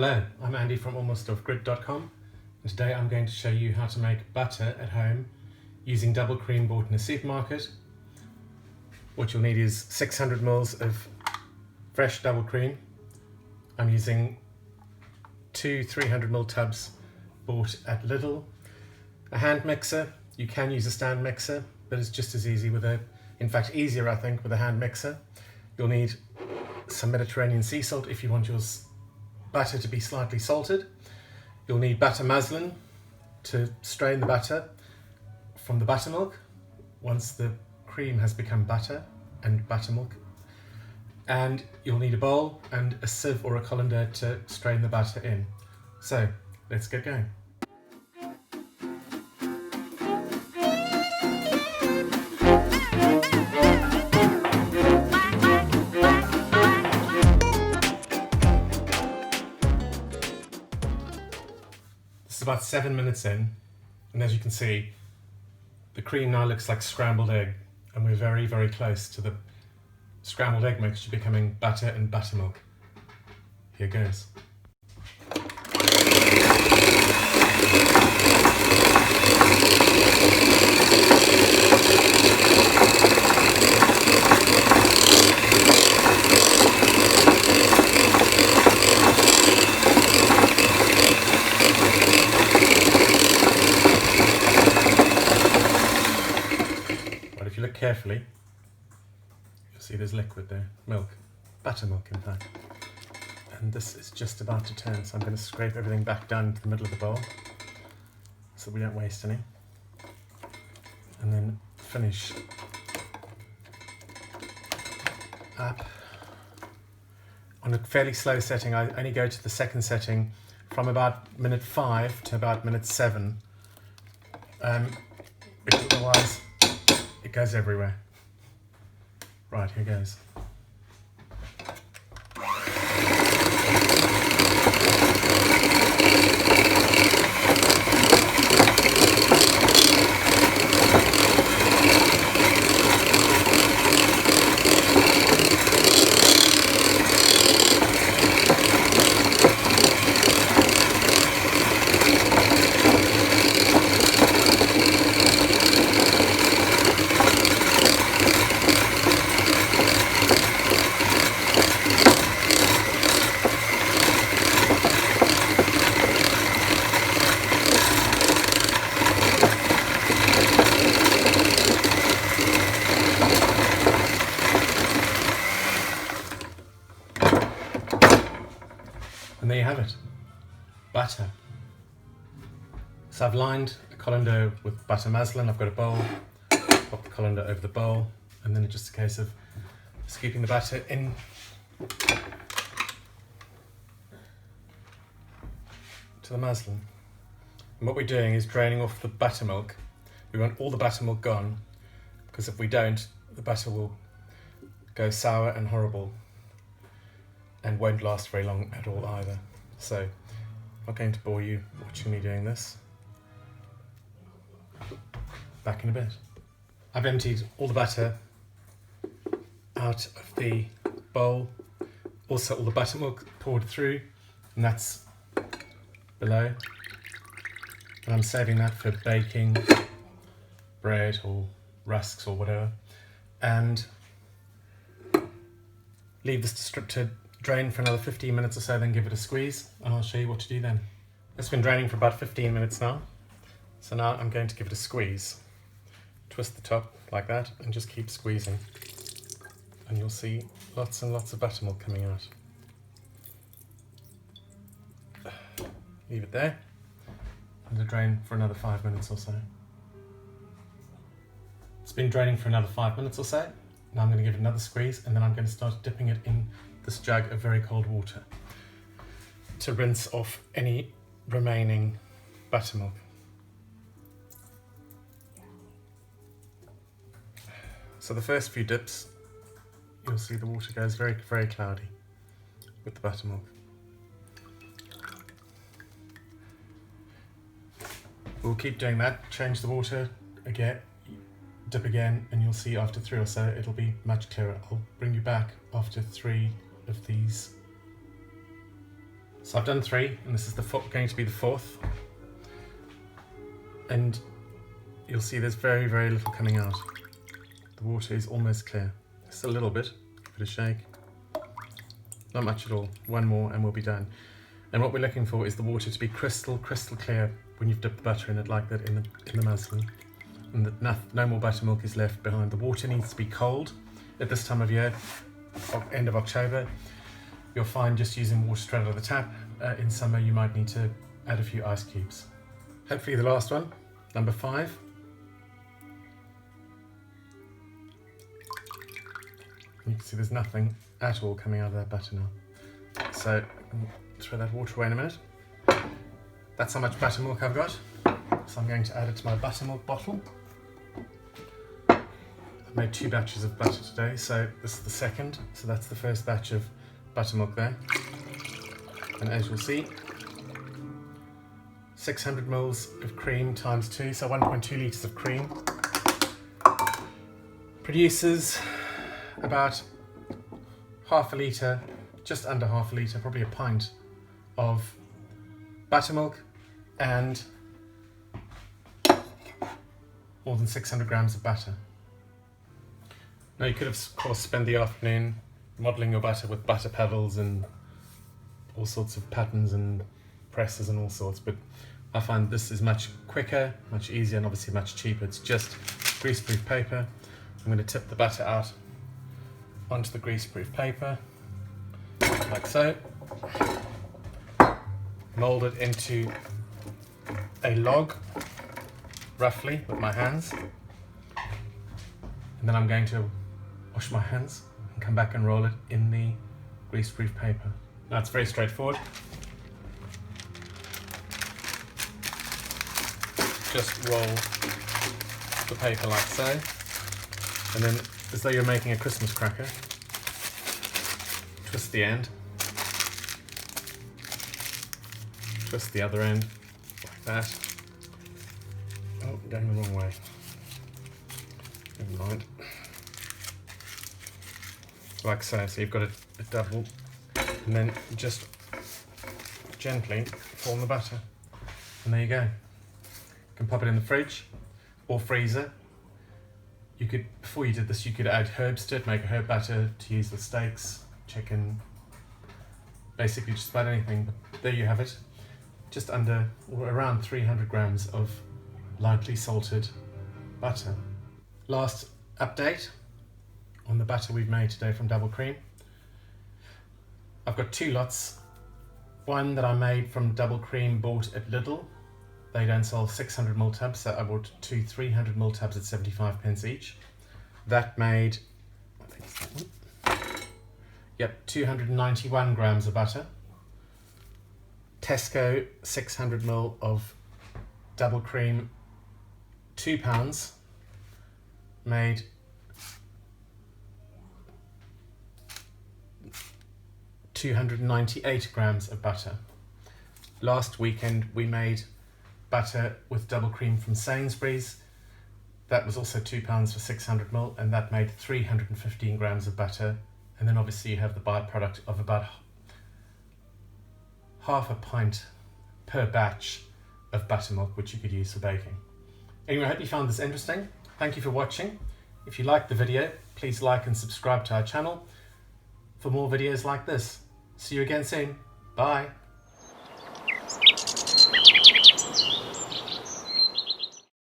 Hello, I'm Andy from almostoffgrid.com, and today I'm going to show you how to make butter at home using double cream bought in a supermarket. What you'll need is 600 ml of fresh double cream. I'm using two 300 ml tubs bought at Lidl. A hand mixer. You can use a stand mixer, but it's just as easy in fact easier I think, with a hand mixer. You'll need some Mediterranean sea salt if you want your butter to be slightly salted. You'll need butter muslin to strain the butter from the buttermilk once the cream has become butter and buttermilk. And you'll need a bowl and a sieve or a colander to strain the butter in. So let's get going. This is about 7 minutes in, and as you can see, the cream now looks like scrambled egg, and we're very, very close to the scrambled egg mixture becoming butter and buttermilk. Here goes. If you look carefully, you'll see there's liquid there, milk, buttermilk in fact. And this is just about to turn, so I'm going to scrape everything back down to the middle of the bowl so we don't waste any. And then finish up on a fairly slow setting. I only go to the second setting from about minute 5 to about minute 7, because otherwise it goes everywhere. Right, here goes. And there you have it, butter. So I've lined a colander with butter muslin. I've got a bowl, pop the colander over the bowl, and then it's just a case of scooping the butter in to the muslin. And what we're doing is draining off the buttermilk. We want all the buttermilk gone, because if we don't, the butter will go sour and horrible and won't last very long at all either. So I'm not going to bore you watching me doing this. Back in a bit. I've emptied all the butter out of the bowl, also all the buttermilk poured through, and that's below. And I'm saving that for baking bread or rusks or whatever, and leave this to drain for another 15 minutes or so, then give it a squeeze, and I'll show you what to do then. It's been draining for about 15 minutes now, so now I'm going to give it a squeeze. Twist the top like that and just keep squeezing, and you'll see lots and lots of buttermilk coming out. Leave it there and to drain for another 5 minutes or so. It's been draining for another 5 minutes or so. Now I'm going to give it another squeeze, and then I'm going to start dipping it in this jug of very cold water to rinse off any remaining buttermilk. So the first few dips, you'll see the water goes very, very cloudy with the buttermilk. We'll keep doing that, change the water again, dip again, and you'll see after 3 or so it'll be much clearer. I'll bring you back after 3 of these So I've done 3, and this is going to be the 4th. And you'll see there's very, very little coming out. The water is almost clear. Just a little bit. Give it a shake. Not much at all. 1 more and we'll be done. And what we're looking for is the water to be crystal clear when you've dipped the butter in it like that in the muslin. And that no more buttermilk is left behind. The water needs to be cold at this time of year, end of October. You'll find just using water straight out of the tap. In summer you might need to add a few ice cubes. Hopefully the last one, number 5. You can see there's nothing at all coming out of that butter now. So throw that water away in a minute. That's how much buttermilk I've got. So I'm going to add it to my buttermilk bottle. I've made 2 batches of butter today, so this is the second. So that's the first batch of buttermilk there. And as you'll see, 600 mils of cream times 2, so 1.2 litres of cream. Produces about half a litre, just under half a litre, probably a pint of buttermilk and more than 600 grams of butter. Now you could have, of course, spent the afternoon modelling your butter with butter pebbles and all sorts of patterns and presses and all sorts, but I find this is much quicker, much easier, and obviously much cheaper. It's just greaseproof paper. I'm going to tip the butter out onto the greaseproof paper, like so. Mould it into a log, roughly, with my hands. And then I'm going to wash my hands and come back and roll it in the greaseproof paper. Now it's very straightforward. Just roll the paper like so, and then as though you're making a Christmas cracker, twist the end, twist the other end like that. Oh, going the wrong way. Never mind. Like so. So you've got a double, and then just gently form the butter, and there you go. You can pop it in the fridge or freezer. You could, before you did this, you could add herbs to it, make a herb batter to use with steaks, chicken, basically just about anything. But there you have it. Just under or around 300 grams of lightly salted butter. Last update on the butter we've made today from Double Cream. I've got 2 lots. One that I made from Double Cream, bought at Lidl. They don't sell 600 ml tubs, so I bought 2 300 ml tubs at 75p each. That made, I think it's that one. Yep, 291 grams of butter. Tesco 600 ml of Double Cream, £2, made 298 grams of butter. Last weekend we made butter with Double Cream from Sainsbury's. That was also £2 for 600 ml, and that made 315 grams of butter. And then obviously you have the byproduct of about half a pint per batch of buttermilk, which you could use for baking. Anyway, I hope you found this interesting. Thank you for watching. If you liked the video, please like and subscribe to our channel for more videos like this. See you again soon. Bye.